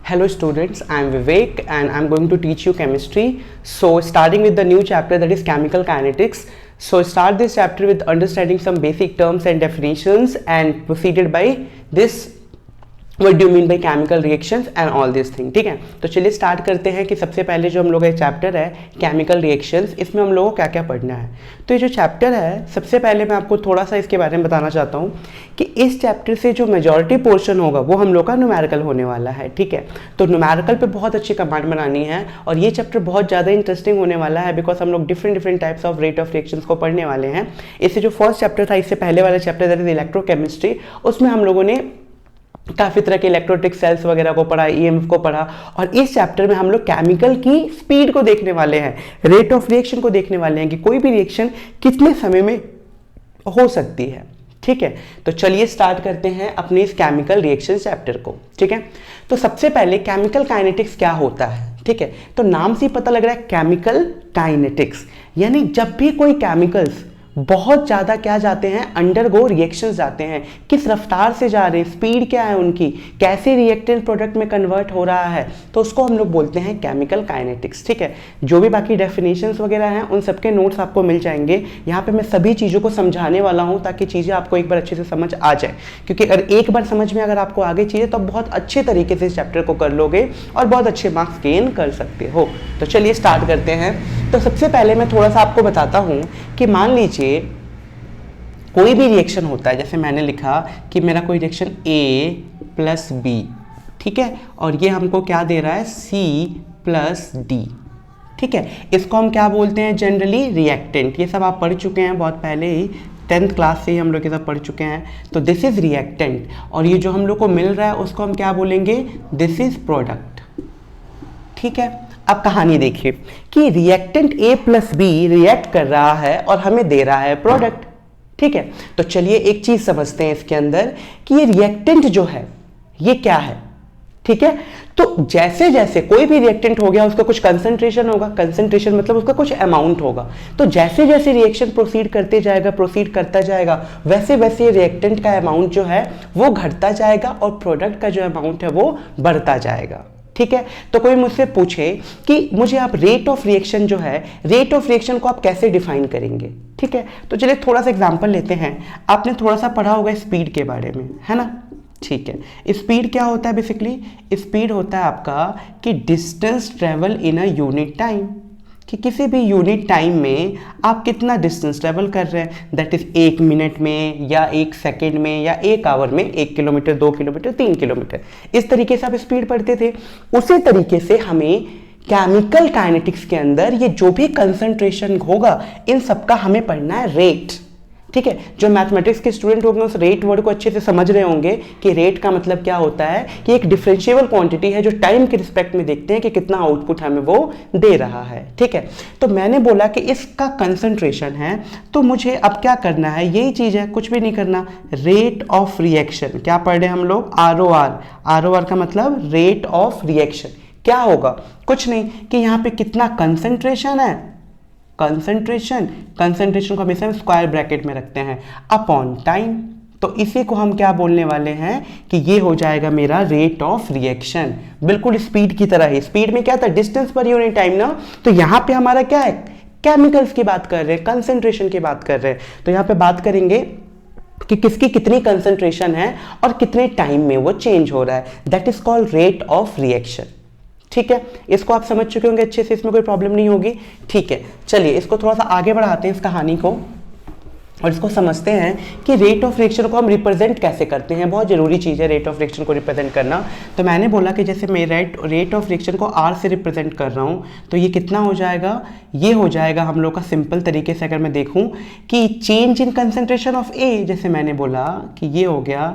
Hello students, I am Vivek and I am going to teach you chemistry. So starting with the new chapter, that is chemical kinetics. So start this chapter with understanding some basic terms and definitions and proceeded by this What do you mean by chemical reactions and all these things. ठीक है, तो चलिए start करते हैं कि सबसे पहले जो हम लोग का चैप्टर है केमिकल रिएक्शंस, इसमें हम लोगों को क्या क्या पढ़ना है. तो ये जो चैप्टर है, सबसे पहले मैं आपको थोड़ा सा इसके बारे में बताना चाहता हूँ कि इस चैप्टर से जो मेजॉरिटी पोर्शन होगा वो हम लोग का न्यूमेरिकल होने वाला है. ठीक है, तो न्यूमेरिकल पे बहुत अच्छी कमांड बनानी है और ये चैप्टर बहुत ज़्यादा इंटरेस्टिंग होने वाला है बिकॉज हम लोग different types of rate of reactions को पढ़ने वाले हैं. इससे जो फर्स्ट चैप्टर था, इससे पहले वाला चैप्टर दैट इज इलेक्ट्रोकेमिस्ट्री, उसमें हम लोगों ने काफ़ी तरह के इलेक्ट्रोलिटिक सेल्स वगैरह को पढ़ा, ईएमएफ को पढ़ा, और इस चैप्टर में हम लोग केमिकल की स्पीड को देखने वाले हैं, रेट ऑफ रिएक्शन को देखने वाले हैं कि कोई भी रिएक्शन कितने समय में हो सकती है. ठीक है, तो चलिए स्टार्ट करते हैं अपने इस केमिकल रिएक्शन चैप्टर को. ठीक है, तो सबसे पहले केमिकल काइनेटिक्स क्या होता है. ठीक है, तो नाम से ही पता लग रहा है केमिकल काइनेटिक्स, यानी जब भी कोई केमिकल्स बहुत ज़्यादा क्या जाते हैं, अंडरगो रिएक्शंस जाते हैं, किस रफ्तार से जा रहे हैं, स्पीड क्या है उनकी, कैसे रिएक्टेंट प्रोडक्ट में कन्वर्ट हो रहा है, तो उसको हम लोग बोलते हैं केमिकल काइनेटिक्स. ठीक है, जो भी बाकी डेफिनेशंस वगैरह हैं उन सबके नोट्स आपको मिल जाएंगे. यहाँ पे मैं सभी चीज़ों को समझाने वाला हूँ ताकि चीज़ें आपको एक बार अच्छे से समझ आ जाए, क्योंकि अगर एक बार समझ में अगर आपको आगे चाहिए तो आप बहुत अच्छे तरीके से इस चैप्टर को कर लोगे और बहुत अच्छे मार्क्स गेन कर सकते हो. तो चलिए स्टार्ट करते हैं. तो सबसे पहले मैं थोड़ा सा आपको बताता हूँ कि मान लीजिए कोई भी रिएक्शन होता है, जैसे मैंने लिखा कि मेरा कोई रिएक्शन A प्लस B, ठीक है, और ये हमको क्या दे रहा है, C प्लस D. ठीक है, इसको हम क्या बोलते हैं जनरली, रिएक्टेंट. ये सब आप पढ़ चुके हैं बहुत पहले ही, 10th क्लास से ही हम लोग ये सब पढ़ चुके हैं. तो दिस इज रिएक्टेंट, और ये जो हम लोग को मिल रहा है उसको हम क्या बोलेंगे, दिस इज प्रोडक्ट. ठीक है, अब कहानी देखिए कि reactant A plus B react कर रहा है और हमें दे रहा है प्रोडक्ट. ठीक है, तो चलिए एक चीज समझते हैं इसके अंदर कि ये रिएक्टेंट जो है ये क्या है. ठीक है, तो जैसे जैसे कोई भी रिएक्टेंट हो गया उसका कुछ कंसंट्रेशन होगा, कंसंट्रेशन मतलब उसका कुछ अमाउंट होगा. तो जैसे जैसे रिएक्शन प्रोसीड करता जाएगा वैसे वैसे रिएक्टेंट का अमाउंट जो है वो घटता जाएगा और प्रोडक्ट का जो अमाउंट है वो बढ़ता जाएगा. ठीक है, तो कोई मुझसे पूछे कि मुझे आप रेट ऑफ रिएक्शन जो है, रेट ऑफ रिएक्शन को आप कैसे डिफाइन करेंगे. ठीक है, तो चलिए थोड़ा सा एग्जांपल लेते हैं. आपने थोड़ा सा पढ़ा होगा स्पीड के बारे में, है ना. ठीक है, स्पीड क्या होता है, बेसिकली स्पीड होता है आपका कि distance travel in a unit time, कि किसी भी यूनिट टाइम में आप कितना डिस्टेंस ट्रेवल कर रहे हैं, दैट इज 1 मिनट में या 1 सेकेंड में या 1 आवर में, 1 किलोमीटर 2 किलोमीटर 3 किलोमीटर, इस तरीके से आप स्पीड पढ़ते थे. उसी तरीके से हमें केमिकल काइनेटिक्स के अंदर ये जो भी कंसंट्रेशन होगा इन सबका हमें पढ़ना है रेट. ठीक है, जो मैथमेटिक्स के स्टूडेंट होंगे उस रेट वर्ड को अच्छे से समझ रहे होंगे कि रेट का मतलब क्या होता है, कि एक डिफरेंशिएबल क्वांटिटी है जो टाइम के रिस्पेक्ट में देखते हैं कि कितना आउटपुट हमें वो दे रहा है. ठीक है, तो मैंने बोला कि इसका कंसंट्रेशन है, तो मुझे अब क्या करना है, यही चीज है, कुछ भी नहीं करना, रेट ऑफ रिएक्शन. क्या पढ़ रहे हैं हम लोग, ROR का मतलब रेट ऑफ रिएक्शन. क्या होगा, कुछ नहीं, कि यहाँ पे कितना कंसंट्रेशन है, कंसंट्रेशन को हमेशा हम स्क्वायर ब्रैकेट में रखते हैं, अपॉन टाइम. तो इसी को हम क्या बोलने वाले हैं कि ये हो जाएगा मेरा रेट ऑफ रिएक्शन. बिल्कुल स्पीड की तरह ही, स्पीड में क्या था, डिस्टेंस पर यूनिट टाइम ना, तो यहां पे हमारा क्या है, केमिकल्स की बात कर रहे हैं, कंसंट्रेशन की बात कर रहे हैं. तो यहां पे बात करेंगे कि किसकी कितनी कंसंट्रेशन है और कितने टाइम में वो चेंज हो रहा है, that is called rate of reaction. ठीक है, इसको आप समझ चुके होंगे अच्छे से, इसमें कोई प्रॉब्लम नहीं होगी. ठीक है, चलिए इसको थोड़ा सा आगे बढ़ाते हैं इस कहानी को और इसको समझते हैं कि रेट ऑफ रिएक्शन को हम रिप्रेजेंट कैसे करते हैं. बहुत जरूरी चीज़ है रेट ऑफ रिएक्शन को रिप्रेजेंट करना. तो मैंने बोला कि जैसे मैं रेट ऑफ रिएक्शन को R से रिप्रेजेंट कर रहा हूँ, तो ये कितना हो जाएगा, ये हो जाएगा हम लोग का सिंपल तरीके से अगर मैं देखूँ कि change in concentration of A, जैसे मैंने बोला कि ये हो गया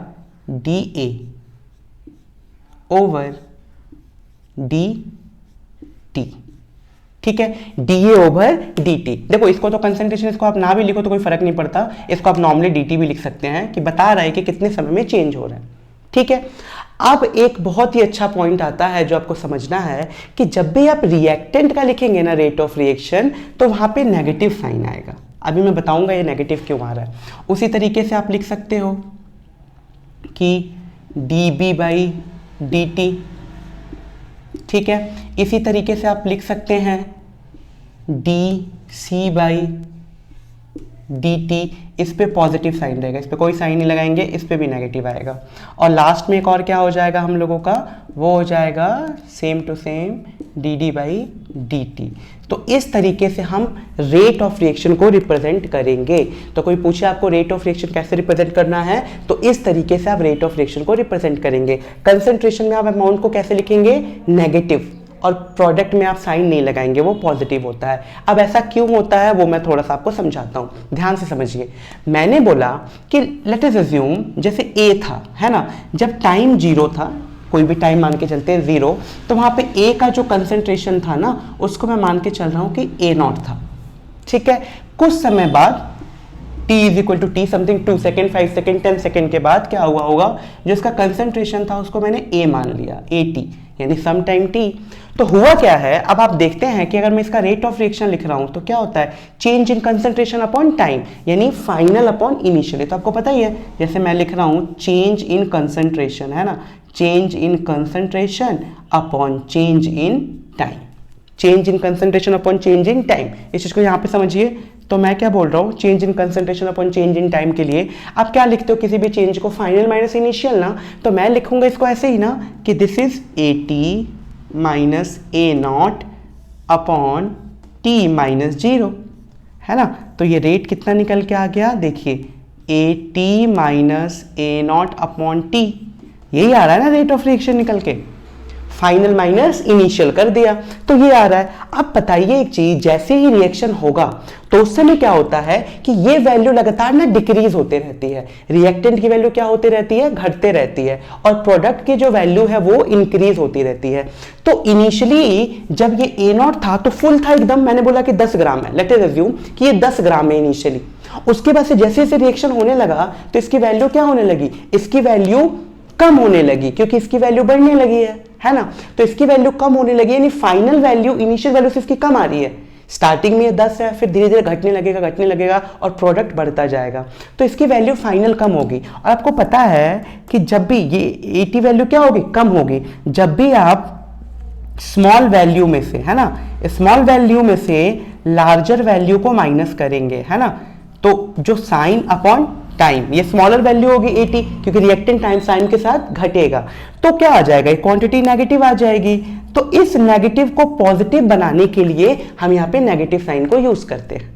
DA ओवर DT. ठीक है, DA ओवर DT. देखो इसको तो कंसंट्रेशन, इसको आप ना भी लिखो तो कोई फर्क नहीं पड़ता, इसको आप नॉर्मली DT भी लिख सकते हैं कि बता रहा है कि कितने समय में चेंज हो रहा है. ठीक है, अब एक बहुत ही अच्छा पॉइंट आता है जो आपको समझना है कि जब भी आप रिएक्टेंट का लिखेंगे ना रेट ऑफ रिएक्शन, तो वहां पे नेगेटिव साइन आएगा. अभी मैं बताऊंगा ये नेगेटिव क्यों आ रहा है. उसी तरीके से आप लिख सकते हो कि dB by dt ठीक है। इसी तरीके से आप लिख सकते हैं dc/dt, इस पे पॉजिटिव साइन रहेगा, इस पे कोई साइन नहीं लगाएंगे, इस पे भी नेगेटिव आएगा। और लास्ट में एक और क्या हो जाएगा हम लोगों का, वो हो जाएगा सेम टू सेम dd/dt। तो इस तरीके से हम रेट ऑफ रिएक्शन को रिप्रेजेंट करेंगे। तो कोई पूछे आपको रेट ऑफ रिएक्शन कैसे रिप्रेजेंट करना है, तो इस तरीके से आप रेट ऑफ रिएक्शन को रिप्रेजेंट करेंगे। कंसंट्रेशन में आप अमाउंट को कैसे लिखेंगे, नेगेटिव, और प्रोडक्ट में आप साइन नहीं लगाएंगे, वो पॉजिटिव होता है। अब ऐसा क्यों होता है वो मैं थोड़ा सा आपको समझाता हूं, ध्यान से समझिए। मैंने बोला कि लेट अस अज्यूम जैसे ए था, है ना, जब टाइम 0 था, कोई भी टाइम मान के चलते हैं 0, तो वहां पे ए का जो कंसंट्रेशन था ना, उसको मैं मान के चल रहा हूं कि A0 था। ठीक है, कुछ समय बाद t equal to T something 2 second 5 second 10 second के बाद क्या हुआ होगा, जो इसका कंसंट्रेशन था उसको मैंने a मान लिया, AT, यानी सम टाइम t। तो हुआ क्या है, अब आप देखते हैं कि अगर मैं इसका रेट ऑफ रिएक्शन लिख रहा हूं तो क्या होता है, change in concentration upon time, यानी फाइनल अपॉन इनिशियल। तो आपको पता ही है, जैसे मैं लिख रहा हूं चेंज इन कंसंट्रेशन, है ना, change in concentration upon change in time, change in concentration upon change in time. इस चीज को यहां पे समझिए। तो मैं क्या बोल रहा हूँ, change in concentration upon change in time के लिए आप क्या लिखते हो, किसी भी चेंज को फाइनल माइनस इनिशियल ना, तो मैं लिखूंगा इसको ऐसे ही ना कि this is AT minus A0 upon T minus 0, है ना। तो ये रेट कितना निकल के आ गया, देखिए AT minus A0 upon T, यही आ रहा है ना रेट ऑफ रिएक्शन निकल के, फाइनल माइनस इनिशियल कर दिया तो ये आ रहा है। अब बताइए एक चीज, जैसे ही रिएक्शन होगा तो उस समय क्या होता है कि ये वैल्यू लगातार ना डिक्रीज होते रहती है, रिएक्टेंट की वैल्यू क्या होती रहती है, घटते रहती है, और प्रोडक्ट की जो वैल्यू है वो इंक्रीज होती रहती है। तो इनिशियली जब ये A0 था तो फुल था एकदम, मैंने बोला कि 10 ग्राम है, लेट अस अज्यूम कि ये 10 ग्राम है इनिशियली। उसके बाद से जैसे जैसे रिएक्शन होने लगा तो इसकी वैल्यू क्या होने लगी, इसकी वैल्यू कम होने लगी, क्योंकि इसकी वैल्यू बढ़ने लगी है ना। तो इसकी वैल्यू कम होने लगी, यानी फाइनल वैल्यू इनिशियल वैल्यू से इसकी कम आ रही है। स्टार्टिंग में ये 10 है, फिर धीरे धीरे घटने लगेगा और प्रोडक्ट बढ़ता जाएगा, तो इसकी वैल्यू फाइनल कम होगी। और आपको पता है कि जब भी ये AT वैल्यू क्या होगी, कम होगी, जब भी आप स्मॉल वैल्यू में से, है ना, स्मॉल वैल्यू में से लार्जर वैल्यू को माइनस करेंगे, है ना, तो जो साइन अपॉन टाइम, ये स्मॉलर वैल्यू होगी AT, क्योंकि रिएक्टेंट टाइम साइन के साथ घटेगा, तो क्या आ जाएगा, क्वांटिटी नेगेटिव आ जाएगी। तो इस नेगेटिव को पॉजिटिव बनाने के लिए हम यहाँ पे नेगेटिव साइन को यूज करते हैं।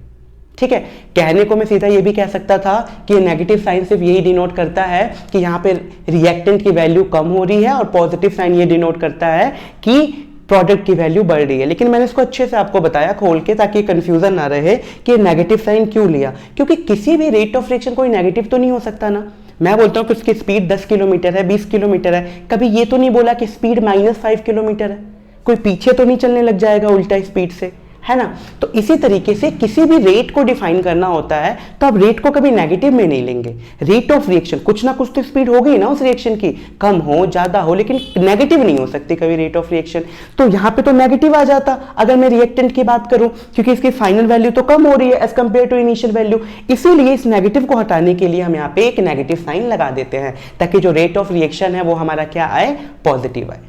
ठीक है, कहने को मैं सीधा ये भी कह सकता था कि नेगेटिव साइन सिर्फ यही डिनोट करता है कि यहाँ पे रिएक्टेंट की वैल्यू कम हो रही है, और पॉजिटिव साइन ये डिनोट करता है कि प्रोडक्ट की वैल्यू बढ़ रही है। लेकिन मैंने इसको अच्छे से आपको बताया खोल के, ताकि कंफ्यूजन ना रहे कि नेगेटिव साइन क्यों लिया, क्योंकि किसी भी रेट ऑफ रिएक्शन कोई नेगेटिव तो नहीं हो सकता ना। मैं बोलता हूं कि उसकी स्पीड 10 किलोमीटर है, 20 किलोमीटर है, कभी ये तो नहीं बोला कि स्पीड -5 किलोमीटर है, कोई पीछे तो नहीं चलने लग जाएगा उल्टा स्पीड से, है ना। तो इसी तरीके से किसी भी रेट को डिफाइन करना होता है तो आप रेट को कभी नेगेटिव में नहीं लेंगे। रेट ऑफ रिएक्शन कुछ ना कुछ तो स्पीड हो गई ना उस रिएक्शन की, कम हो ज्यादा हो, लेकिन नेगेटिव नहीं हो सकती कभी रेट ऑफ रिएक्शन। तो यहां पे तो नेगेटिव आ जाता अगर मैं रिएक्टेंट की बात करूं, क्योंकि इसकी फाइनल वैल्यू तो कम हो रही है as compare to initial value. इसीलिए इस नेगेटिव को हटाने के लिए हम यहाँ पे एक नेगेटिव साइन लगा देते हैं, ताकि जो रेट ऑफ रिएक्शन है वो हमारा क्या आए, पॉजिटिव आए।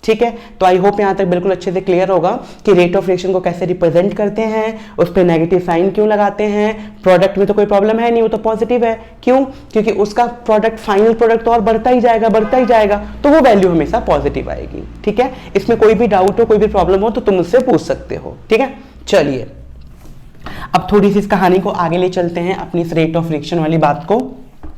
ठीक है, तो आई होप यहां तक बिल्कुल अच्छे से क्लियर होगा कि रेट ऑफ रिएक्शन को कैसे रिप्रेजेंट करते हैं, उस पर नेगेटिव साइन क्यों लगाते हैं। प्रोडक्ट में तो कोई प्रॉब्लम है नहीं, वो तो पॉजिटिव है, क्यों, क्योंकि उसका प्रोडक्ट फाइनल प्रोडक्ट तो और बढ़ता ही जाएगा, तो वो वैल्यू हमेशा पॉजिटिव आएगी। ठीक है, इसमें कोई भी डाउट हो, कोई भी प्रॉब्लम हो तो तुम मुझसे पूछ सकते हो। ठीक है, चलिए अब थोड़ी सी इस कहानी को आगे ले चलते हैं, अपनी इस रेट ऑफ रिएक्शन वाली बात को।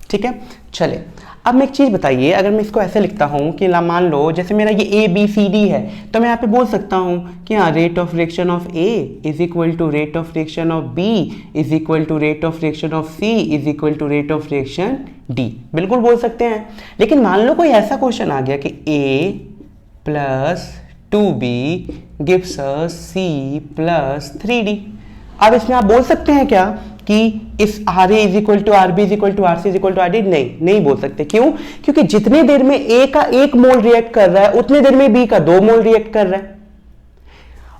ठीक है, चले अब मैं एक चीज बताइए, अगर मैं इसको ऐसे लिखता हूं कि मान लो जैसे मेरा ये ABCD है, तो मैं यहाँ पे बोल सकता हूं कि हाँ, rate of reaction of A is equal to rate of reaction of B is equal to rate of reaction of C is equal to rate of reaction D, बिल्कुल बोल सकते हैं। लेकिन मान लो कोई ऐसा क्वेश्चन आ गया कि A plus 2B gives us C plus 3D। अब इसमें आप बोल सकते हैं क्या कि इस RA is equal to RB is equal to RC is equal to RD? नहीं बोल सकते। क्यों? क्योंकि जितने देर में A का 1 मोल रिएक्ट कर रहा है उतने देर में B का 2 मोल रिएक्ट कर रहा है,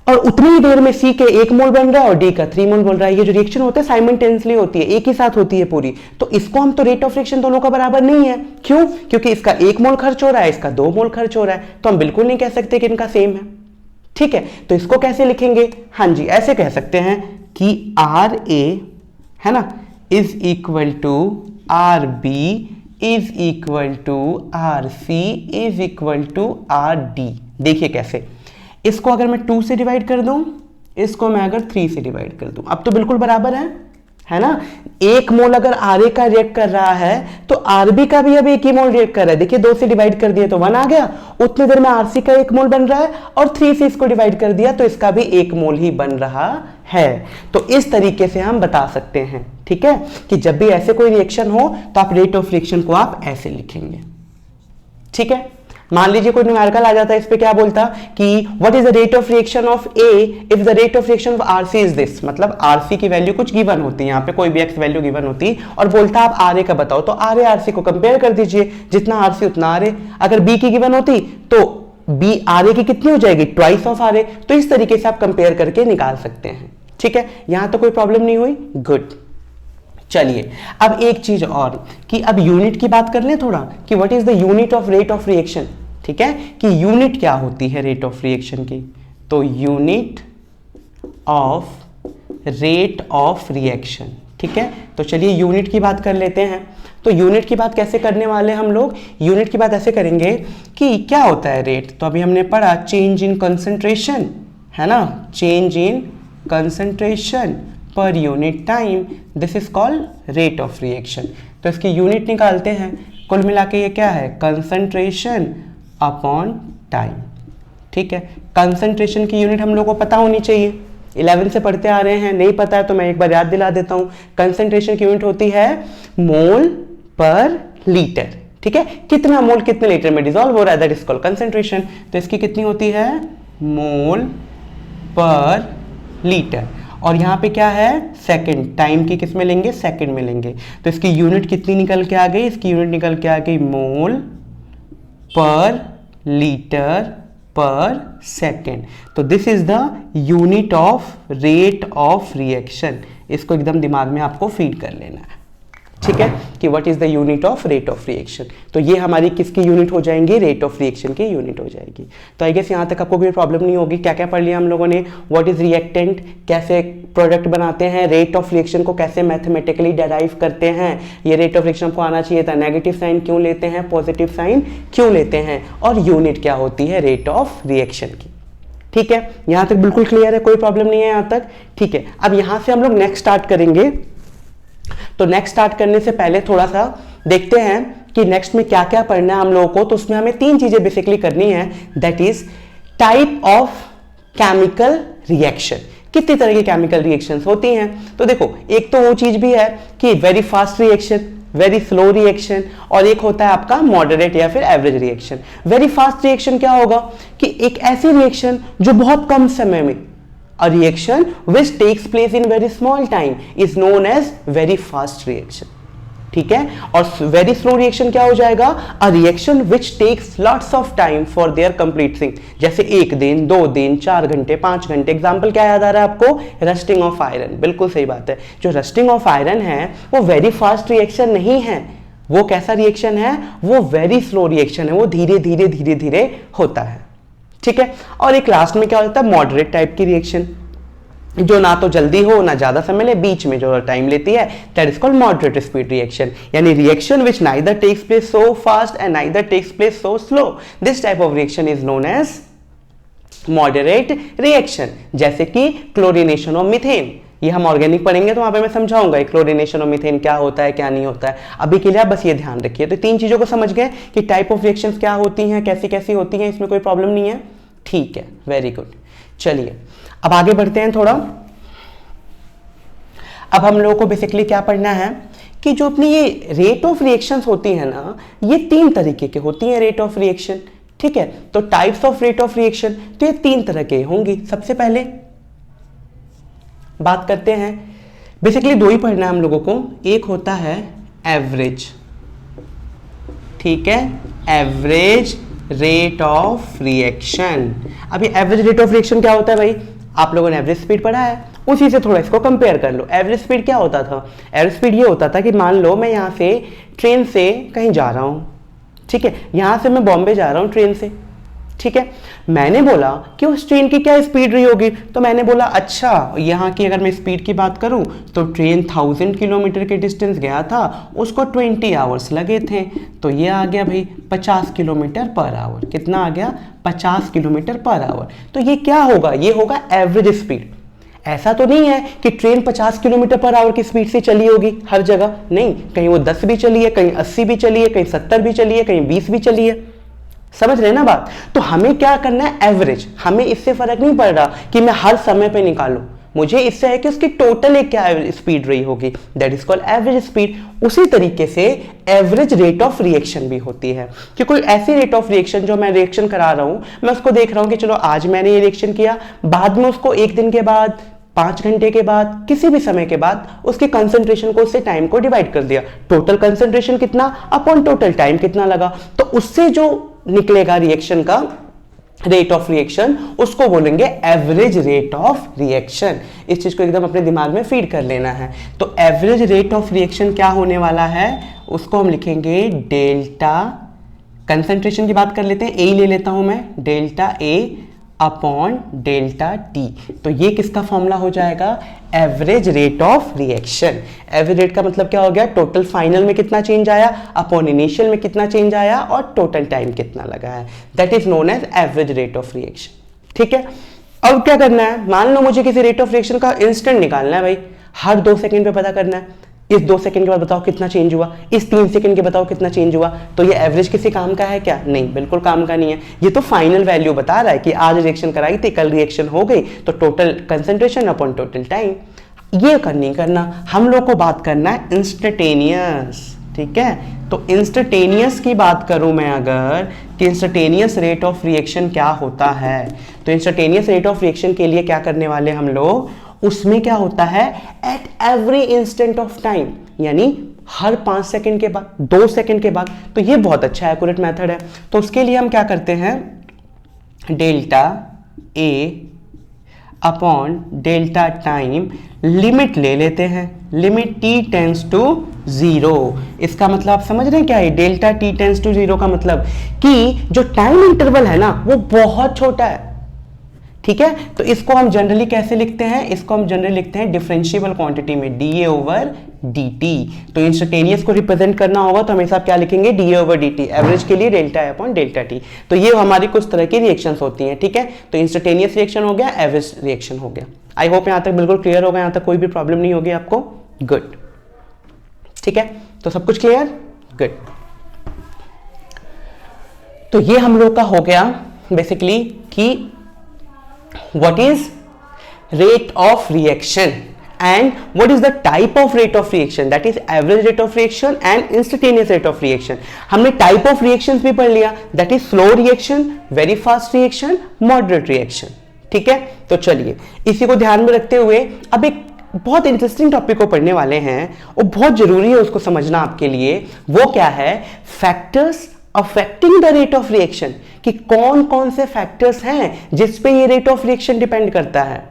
और उतनी ही देर में C के 1 मोल बन रहा है और D का 3 मोल बन रहा है। ये जो रिएक्शन होता है साइमल्टेनियसली होती है, एक ही साथ होती है पूरी। तो इसको हम तो रेट ऑफ रिएक्शन दोनों का बराबर नहीं है। क्यों? क्योंकि इसका 1 मोल खर्च हो रहा है, इसका 2 मोल खर्च हो रहा है, तो हम बिल्कुल नहीं कह सकते कि इनका सेम है। ठीक है, तो इसको कैसे लिखेंगे? हाँ जी, ऐसे कह सकते हैं कि आर ए है ना is equal to R B is equal to R C is equal to R D. देखिए कैसे, इसको अगर मैं 2 से डिवाइड कर दूं, इसको मैं अगर 3 से डिवाइड कर दूं, अब तो बिल्कुल बराबर है ना। 1 मोल अगर आर ए का रिएक्ट कर रहा है तो आरबी का भी अब 1 ही मोल रिएक्ट कर रहा है। देखिए 2 से डिवाइड कर दिया तो 1 आ गया, उतनी देर में आरसी का 1 मोल बन रहा है, और 3 से इसको डिवाइड कर दिया तो इसका भी 1 मोल ही बन रहा है। तो इस तरीके से हम बता सकते हैं, ठीक है, कि जब भी ऐसे कोई रिएक्शन हो तो आप रेट ऑफ रिएक्शन को आप ऐसे लिखेंगे। ठीक है, मान लीजिए कोई न्यूमेरिकल आ जाता है, इस पे क्या बोलता कि what is the rate of reaction of A if the rate of reaction of RC is this, मतलब आरसी की वैल्यू कुछ गिवन होती है, यहाँ पे कोई भी एक्स वैल्यू गिवन होती और बोलता आप आर ए का बताओ, तो आर ए आरसी को कंपेयर कर दीजिए, जितना आरसी उतना आर ए। अगर बी की गिवन होती तो बी आर ए की कितनी हो जाएगी, ट्वाइस ऑफ आर ए। तो इस तरीके से आप कंपेयर करके निकाल सकते हैं। ठीक है, यहां तो कोई प्रॉब्लम नहीं हुई, गुड। चलिए अब एक चीज और कि अब यूनिट की बात कर लें थोड़ा, कि what is the unit of rate of reaction. ठीक है, कि यूनिट क्या होती है रेट ऑफ रिएक्शन की, तो unit of rate of reaction. ठीक है, तो चलिए यूनिट की बात कर लेते हैं। तो यूनिट की बात कैसे करने वाले हम लोग, यूनिट की बात ऐसे करेंगे कि क्या होता है रेट, तो अभी हमने पढ़ा चेंज इन कंसंट्रेशन, है ना, change in concentration per unit time, this is called rate of reaction. तो इसकी यूनिट निकालते हैं, कुल मिला के ये क्या है, कंसंट्रेशन अपॉन टाइम। ठीक है, कंसंट्रेशन की यूनिट हम लोग को पता होनी चाहिए, 11 से पढ़ते आ रहे हैं, नहीं पता है तो मैं एक बार याद दिला देता हूं। कंसंट्रेशन की यूनिट होती है मोल पर लीटर। ठीक है, कितना मोल कितने लीटर में डिसॉल्व हो रहा है, दैट इज कॉल्ड कंसंट्रेशन। तो इसकी कितनी होती है, मोल पर लीटर, और यहाँ पे क्या है, सेकंड, टाइम की किस में लेंगे, सेकंड में लेंगे। तो इसकी यूनिट कितनी निकल के आ गई, इसकी यूनिट निकल के आ गई मोल पर लीटर पर सेकेंड। तो this is the unit of rate of reaction. इसको एकदम दिमाग में आपको फीड कर लेना है। ठीक है, कि what is the unit of rate of reaction. तो ये हमारी किसकी यूनिट हो जाएंगी, रेट ऑफ रिएक्शन की यूनिट हो जाएगी। तो आई गेस यहाँ तक आपको कोई प्रॉब्लम नहीं होगी। क्या क्या पढ़ लिया हम लोगों ने, व्हाट इज रिएक्टेंट, कैसे प्रोडक्ट बनाते हैं, रेट ऑफ रिएक्शन को कैसे मैथमेटिकली डेराइव करते हैं, ये रेट ऑफ रिएक्शन को आना चाहिए था, नेगेटिव साइन क्यों लेते हैं, पॉजिटिव साइन क्यों लेते हैं, और यूनिट क्या होती है रेट ऑफ रिएक्शन की। ठीक है, यहाँ तक बिल्कुल क्लियर है, कोई प्रॉब्लम नहीं है यहाँ तक। ठीक है, अब यहाँ से हम लोग नेक्स्ट स्टार्ट करेंगे। तो नेक्स्ट स्टार्ट करने से पहले थोड़ा सा देखते हैं कि नेक्स्ट में क्या क्या पढ़ना है हम लोगों को। तो उसमें हमें 3 चीजें बेसिकली करनी है, that is type of chemical reaction. कितनी तरह की केमिकल रिएक्शंस होती हैं, तो देखो एक तो वो चीज भी है कि very fast reaction, very slow reaction, और एक होता है आपका मॉडरेट या फिर average reaction. Very fast reaction क्या होगा, कि एक ऐसी रिएक्शन जो बहुत कम समय में, a reaction which takes place in very small time is known as very fast reaction। ठीक है, और very slow reaction क्या हो जाएगा, a reaction which takes lots of time for their completing, जैसे 1 दिन, 2 दिन, 4 घंटे, 5 घंटे। एग्जाम्पल क्या याद आ रहा है आपको, रस्टिंग ऑफ आयरन, बिल्कुल सही बात है। जो रस्टिंग ऑफ आयरन है वो वेरी फास्ट रिएक्शन नहीं है, वो कैसा रिएक्शन है, वो वेरी स्लो रिएक्शन है, वो धीरे धीरे धीरे धीरे होता है। ठीक है, और एक लास्ट में क्या होता है, मॉडरेट टाइप की रिएक्शन, जो ना तो जल्दी हो ना ज्यादा समय ले, बीच में जो टाइम लेती है, that is called moderate speed reaction. यानी reaction which neither takes place so fast and neither takes place so slow, this type of reaction is known as moderate reaction. जैसे कि क्लोरीनेशन ऑफ मीथेन, ये हम organic पढ़ेंगे तो वहां पे मैं समझाऊंगा क्लोरीनेशन ऑफ मीथेन क्या होता है क्या नहीं होता है। अभी के लिए आप बस ये ध्यान रखिए। तो 3 चीजों को समझ गए कि टाइप ऑफ रिएक्शंस क्या होती हैं, कैसी कैसी होती हैं, इसमें कोई प्रॉब्लम नहीं है। ठीक है, वेरी गुड। चलिए अब आगे बढ़ते हैं थोड़ा। अब हम लोगों को बेसिकली क्या पढ़ना है कि जो अपनी ये रेट ऑफ रिएक्शंस होती है ना, ये 3 तरीके की होती हैं रेट ऑफ रिएक्शन। ठीक है, तो types of rate of reaction, तो ये 3 तरह के होंगी। सबसे पहले बात करते हैं, बेसिकली 2 ही पढ़ना है हम लोगों को। एक होता है एवरेज, ठीक है, एवरेज रेट ऑफ रिएक्शन। अब ये एवरेज रेट ऑफ रिएक्शन क्या होता है भाई, आप लोगों ने एवरेज स्पीड पढ़ा है, उसी से थोड़ा इसको कंपेयर कर लो। एवरेज स्पीड क्या होता था, एवरेज स्पीड ये होता था कि मान लो मैं यहाँ से ट्रेन से कहीं जा रहा हूँ, ठीक है, यहाँ से मैं बॉम्बे जा रहा हूँ ट्रेन से, ठीक है। मैंने बोला कि उस ट्रेन की क्या स्पीड रही होगी, तो मैंने बोला अच्छा यहाँ की अगर मैं स्पीड की बात करूँ तो ट्रेन 1000 किलोमीटर के डिस्टेंस गया था, उसको 20 आवर्स लगे थे, तो ये आ गया भाई 50 किलोमीटर पर आवर। कितना आ गया? 50 किलोमीटर पर आवर। तो ये क्या होगा? ये होगा एवरेज स्पीड। ऐसा तो नहीं है कि ट्रेन 50 किलोमीटर पर आवर की स्पीड से चली होगी हर जगह, नहीं, कहीं वो 10 भी चली है, कहीं 80 भी चली है, कहीं 70 भी चली है, कहीं 20 भी चली है। समझ रहे हैं ना बात? तो हमें क्या करना है? एवरेज। हमें इससे फर्क नहीं पड़ रहा कि मैं हर समय पे निकालूं, मुझे इससे है कि उसकी टोटल एक क्या स्पीड रही होगी, that is called average speed. उसी तरीके से एवरेज रेट ऑफ रिएक्शन भी होती है कि कोई ऐसी रेट ऑफ रिएक्शन जो मैं रिएक्शन करा रहा हूं, मैं उसको देख रहा हूं कि चलो आज मैंने ये रिएक्शन किया, बाद में उसको 1 दिन के बाद, 5 घंटे के बाद, किसी भी समय के बाद उसके कंसंट्रेशन को, उससे टाइम को डिवाइड कर दिया, टोटल कंसंट्रेशन कितना अपॉन टोटल टाइम कितना लगा, तो उससे जो निकलेगा रिएक्शन का रेट ऑफ रिएक्शन, उसको बोलेंगे एवरेज रेट ऑफ रिएक्शन। इस चीज को एकदम अपने दिमाग में फीड कर लेना है। तो एवरेज रेट ऑफ रिएक्शन क्या होने वाला है, उसको हम लिखेंगे डेल्टा, कंसंट्रेशन की बात कर लेते हैं, ए ले लेता हूं मैं, delta A upon delta T. तो ये किसका फॉर्मूला हो जाएगा? Average rate of reaction. Average rate का मतलब क्या हो गया? टोटल फाइनल में कितना चेंज आया अपॉन इनिशियल में कितना चेंज आया और टोटल टाइम कितना लगा है, that is known as average rate of reaction. ठीक है। अब क्या करना है? मान लो मुझे किसी रेट ऑफ रिएक्शन का इंस्टेंट निकालना है भाई, हर 2 सेकंड पे पता करना है, इस 2 सेकंड के बाद बताओ कितना चेंज हुआ, इस 3 सेकंड के बताओ कितना चेंज हुआ। तो ये एवरेज किसी काम का है क्या? नहीं, बिल्कुल काम का नहीं है। ये तो फाइनल वैल्यू बता रहा है कि आज रिएक्शन कराई थी, कल रिएक्शन हो गई, तो total concentration upon total time. ये नहीं करना, हम लोग को बात करना है इंस्टेंटेनियस। ठीक है। तो इंस्टेंटेनियस की बात करूं मैं अगर, कि इंस्टेंटेनियस रेट ऑफ रिएक्शन क्या होता है, तो इंस्टेंटेनियस रेट ऑफ रिएक्शन के लिए क्या करने वाले हम लोग, उसमें क्या होता है at every instant of time, यानी हर 5 सेकंड के बाद, 2 सेकंड के बाद। तो ये बहुत अच्छा एक्यूरेट मेथड है। तो उसके लिए हम क्या करते हैं, delta A upon delta time limit ले लेते हैं, लिमिट t टेंस टू 0। इसका मतलब आप समझ रहे हैं क्या है? डेल्टा t टेंस टू 0 का मतलब कि जो टाइम इंटरवल है ना वो बहुत छोटा है। ठीक है। तो इसको हम जनरली कैसे लिखते हैं? इसको हम जनरली लिखते हैं डिफरेंशिएबल क्वांटिटी में, dA ओवर dt। तो इंस्टेंटेनियस को रिप्रेजेंट करना होगा तो हमेशा क्या लिखेंगे? dA over dt। एवरेज के लिए डेल्टा है अपॉन डेल्टा t। तो ये हमारी कुछ तरह की रिएक्शंस होती हैं। ठीक है। तो इंस्टेंटेनियस रिएक्शन हो गया, एवरेज रिएक्शन हो गया। आई होप यहां तक बिल्कुल क्लियर होगा, यहां तक कोई भी प्रॉब्लम नहीं होगी आपको। गुड। ठीक है। तो सब कुछ क्लियर? गुड। तो ये हम लोग का हो गया बेसिकली कि what is rate of reaction and what is the type of rate of reaction, that is average rate of reaction and instantaneous rate of reaction। हमने type of reactions भी पढ़ लिया, that is slow reaction, very fast reaction, moderate reaction। ठीक है। तो चलिए इसी को ध्यान में रखते हुए अब एक बहुत इंटरेस्टिंग टॉपिक को पढ़ने वाले हैं और बहुत जरूरी है उसको समझना आपके लिए। वो क्या है? Factors affecting the rate of reaction, कि कौन कौन से फैक्टर्स हैं जिस पे ये रेट ऑफ रिएक्शन डिपेंड करता है।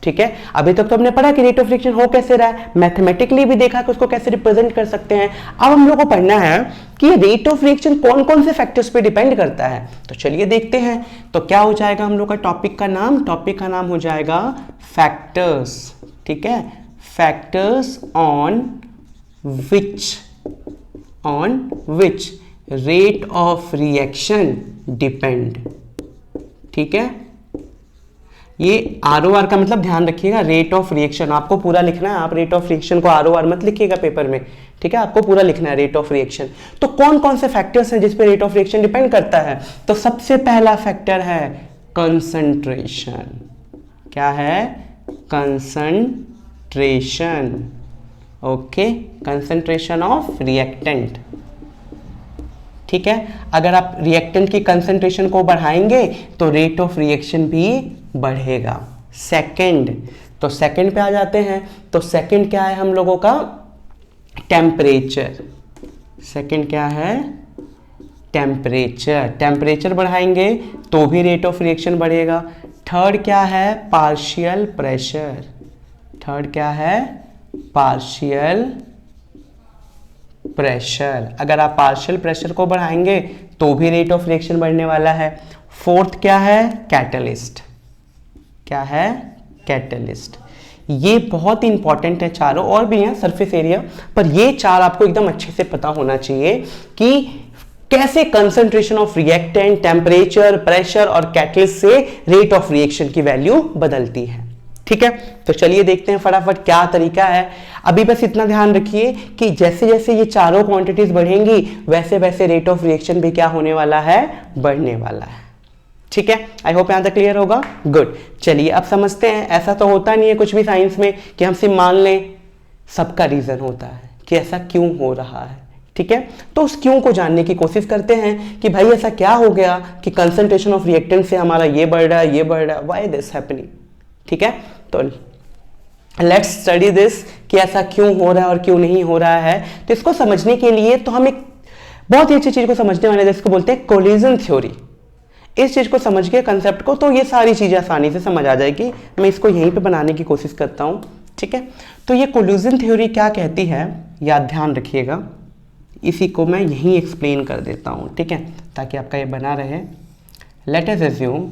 ठीक है। अभी तक तो हमने पढ़ा कि रेट ऑफ रिएक्शन हो कैसे रहा है, मैथमेटिकली भी देखा कि उसको कैसे रिप्रेजेंट कर सकते हैं। अब हम लोग को पढ़ना है कि रेट ऑफ रिएक्शन कौन कौन से फैक्टर्स पे डिपेंड करता है। तो चलिए देखते हैं। तो क्या हो जाएगा हम लोग का टॉपिक का नाम? टॉपिक का नाम हो जाएगा फैक्टर्स। ठीक है। Factors on which rate of reaction depend. ठीक है। ये ROR का मतलब ध्यान रखिएगा, रेट ऑफ रिएक्शन आपको पूरा लिखना है। आप रेट ऑफ रिएक्शन को ROR मत लिखिएगा पेपर में। ठीक है। आपको पूरा लिखना है रेट ऑफ रिएक्शन। तो कौन कौन से फैक्टर्स हैं जिस पे रेट ऑफ रिएक्शन डिपेंड करता है? तो सबसे पहला फैक्टर है कंसंट्रेशन। क्या है? Concentration. Okay. Concentration of reactant. ठीक है। अगर आप रिएक्टेंट की कंसंट्रेशन को बढ़ाएंगे तो रेट ऑफ रिएक्शन भी बढ़ेगा। सेकंड, तो सेकंड पे आ जाते हैं। तो सेकंड क्या है हम लोगों का? टेम्परेचर। सेकंड क्या है? टेम्परेचर। टेम्परेचर बढ़ाएंगे तो भी रेट ऑफ रिएक्शन बढ़ेगा। थर्ड क्या है? Partial pressure. थर्ड क्या है? Partial pressure. अगर आप पार्शियल प्रेशर को बढ़ाएंगे तो भी रेट ऑफ रिएक्शन बढ़ने वाला है। फोर्थ क्या है? कैटलिस्ट। क्या है? कैटलिस्ट। ये बहुत ही इंपॉर्टेंट है चारों, और भी हैं सरफेस एरिया, पर ये चार आपको एकदम अच्छे से पता होना चाहिए कि कैसे concentration of reactant, temperature, pressure और कैटलिस्ट से रेट ऑफ रिएक्शन की वैल्यू बदलती है। ठीक है, तो चलिए देखते हैं फटाफट क्या तरीका है। अभी बस इतना ध्यान रखिए कि जैसे जैसे ये चारों क्वांटिटीज बढ़ेंगी वैसे वैसे रेट ऑफ रिएक्शन भी क्या होने वाला है? बढ़ने वाला है। ठीक है, आई होप यहां तक क्लियर होगा। गुड, चलिए अब समझते हैं। ऐसा तो होता नहीं है कुछ भी साइंस में कि हम सिर्फ मान लें, सबका रीजन होता है कि ऐसा क्यों हो रहा है। ठीक है, तो उस क्यों को जानने की कोशिश करते हैं कि भाई ऐसा क्या हो गया कि कंसंट्रेशन ऑफ रिएक्टेंट से हमारा ये बढ़ रहा है, ये बढ़ रहा है, व्हाई दिस हैपनिंग। ठीक है, तो लेट्स स्टडी दिस कि ऐसा क्यों हो रहा है और क्यों नहीं हो रहा है। तो इसको समझने के लिए तो हम एक बहुत ही अच्छी चीज को समझने वाले, जिसको बोलते हैं कोलिजन थ्योरी। इस चीज को समझ के कंसेप्ट को, तो ये सारी चीजें आसानी से समझ आ जाएगी। मैं इसको यहीं पे बनाने की कोशिश करता हूं। ठीक है, तो ये कोलिजन थ्योरी क्या कहती है, याद ध्यान रखिएगा। इसी को मैं यहीं एक्सप्लेन कर देता हूं, ठीक है, ताकि आपका ये बना रहे। लेट अस अज्यूम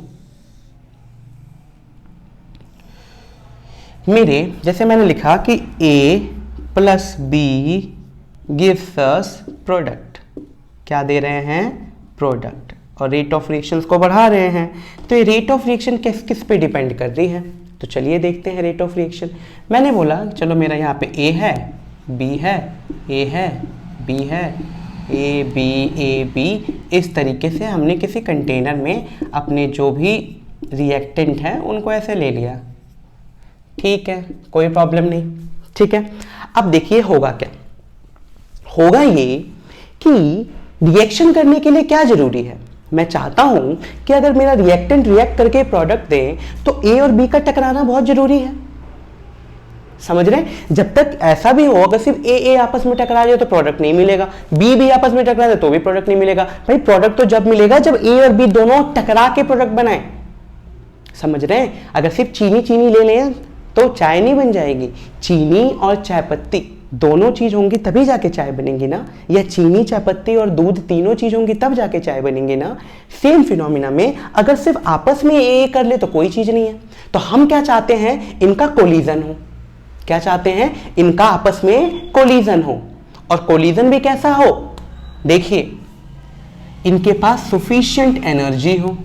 मेरे, जैसे मैंने लिखा कि A plus B gives us product. क्या दे रहे हैं? प्रोडक्ट। और रेट ऑफ रिएक्शंस को बढ़ा रहे हैं। तो ये रेट ऑफ रिएक्शन किस किस पे डिपेंड कर रही है? तो चलिए देखते हैं रेट ऑफ रिएक्शन। मैंने बोला चलो मेरा यहाँ पे A है, B है, A है, B है, A B। इस तरीके से हमने किसी कंटेनर में अपने जो भी रिएक्टेंट हैं उनको ऐसे ले लिया। ठीक है, कोई प्रॉब्लम नहीं। ठीक है, अब देखिए होगा क्या। होगा ये कि रिएक्शन करने के लिए क्या जरूरी है। मैं चाहता हूं कि अगर मेरा रिएक्टेंट रिएक्ट करके प्रोडक्ट दे तो ए और बी का टकराना बहुत जरूरी है। समझ रहे हैं? जब तक ऐसा भी हो, अगर सिर्फ ए आपस में टकरा जाए तो प्रोडक्ट नहीं मिलेगा, बी आपस में टकरा जाए तो भी प्रोडक्ट नहीं मिलेगा। भाई प्रोडक्ट तो जब मिलेगा जब ए और बी दोनों टकरा के प्रोडक्ट बनाए। समझ रहे हैं? अगर सिर्फ चीनी ले लें तो चाय नहीं बन जाएगी। चीनी और चाय पत्ती दोनों चीज होंगी तभी जाके चाय बनेगी ना, या चीनी, चाय पत्ती और दूध तीनों चीज होंगी तब जाके चाय बनेगी ना। सेम फिनोमिना में अगर सिर्फ आपस में ए कर ले तो कोई चीज नहीं है। तो हम क्या चाहते हैं? इनका कोलिजन हो। क्या चाहते हैं? इनका आपस में कोलिजन हो। और कोलिजन भी कैसा हो? देखिए, इनके पास सफिशिएंट एनर्जी हो।